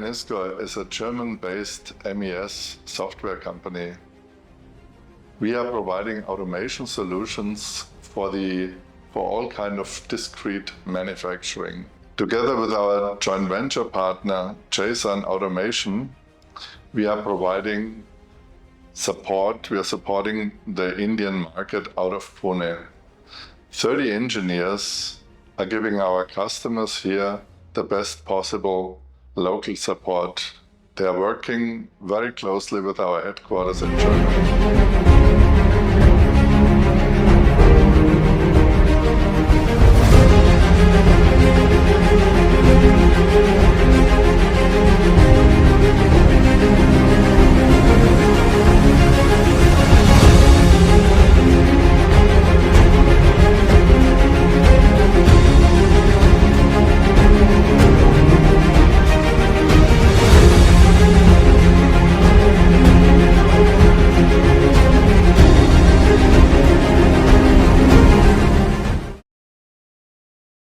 ENISCO is a German-based MES software company. We are providing automation solutions for all kind of discrete manufacturing. Together with our joint venture partner, Jasan Automation, we are providing support. We are supporting the Indian market out of Pune. 30 engineers are giving our customers here the best possible local support. They are working very closely with our headquarters in Germany.